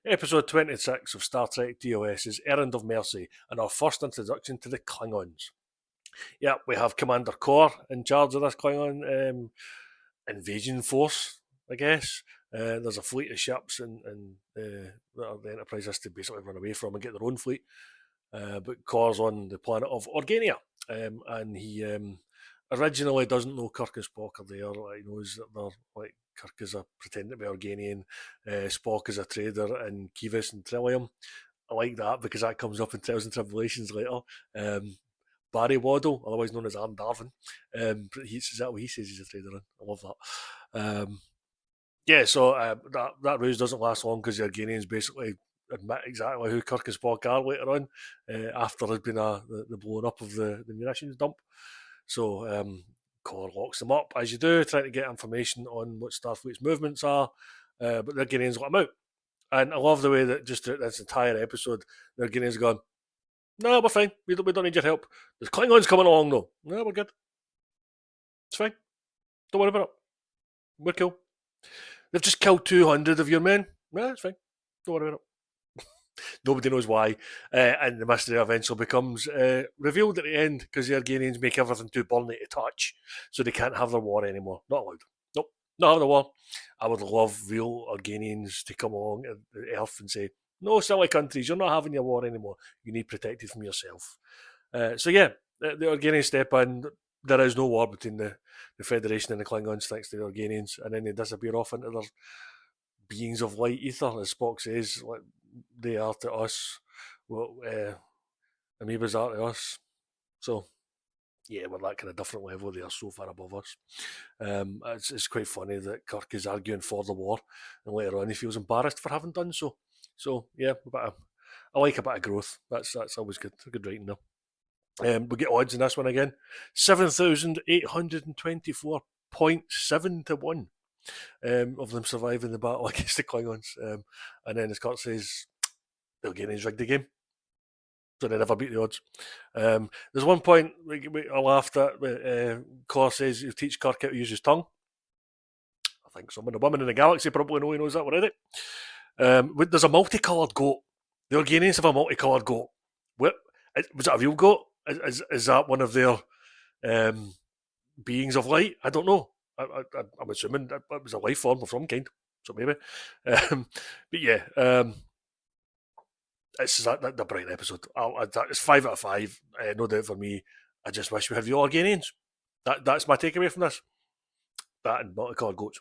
Episode 26 of Star Trek TOS is Errand of Mercy, and our first introduction to the Klingons. Yeah, we have Commander Kor in charge of this Klingon invasion force, I guess. There's a fleet of ships and that the Enterprise has to basically run away from and get their own fleet. But Kor's on the planet of Organia, and he originally doesn't know Kirk and Spock are there. Like, he knows that they're like Kirk is a pretending to be Organian, Spock is a trader, and Kivas and Trillium. I like that because that comes up in Trials and Tribulations later. Barry Waddle, otherwise known as Arn Darvin, is that what he says he's a trader in? I love that. That ruse doesn't last long because the Organians basically admit exactly who Kirk and Spock are later on, after there's been the blowing up of the munitions dump. So Kor locks them up, as you do, trying to get information on what Starfleet's movements are, but the Organians let them out. And I love the way that just this entire episode, the Organians are going, no, we're fine, we don't need your help. There's Klingons coming along though. No, we're good. It's fine. Don't worry about it. We're cool. They've just killed 200 of your men. No, it's fine. Don't worry about it. Nobody knows why, and the mystery eventually becomes revealed at the end because the Organians make everything too burny to touch, so they can't have their war anymore. Not allowed. Nope, not having the war. I would love real Organians to come along at Earth and say, "No, silly countries, you're not having your war anymore. You need protected from yourself." The Organians step in. There is no war between the Federation and the Klingons thanks to the Organians, and then they disappear off into their beings of light ether, as Spock says, like they are to us what amoebas are to us. So, yeah, we're that kind of different level. They are so far above us. It's quite funny that Kirk is arguing for the war, and later on he feels embarrassed for having done so. So, yeah, I like a bit of growth. That's always good. Good writing there. We get odds in this one again. 7,824.7 to 1 of them surviving the battle against the Klingons. And then, as Kurt says, the Organians rigged the game. So they never beat the odds. There's one point I laughed at. Kor says he'll teach Kirk how to use his tongue. I think some of the women in the galaxy probably know he knows that already. There's a multicoloured goat. The Organians have a multicoloured goat. What, was it a real goat? Is that one of their beings of light? I don't know. I'm assuming it was a life form of some kind. So maybe. But yeah, it's a brilliant episode. It's 5 out of 5. No doubt for me. I just wish we had real Organians. That's my takeaway from this. That and multicoloured goats.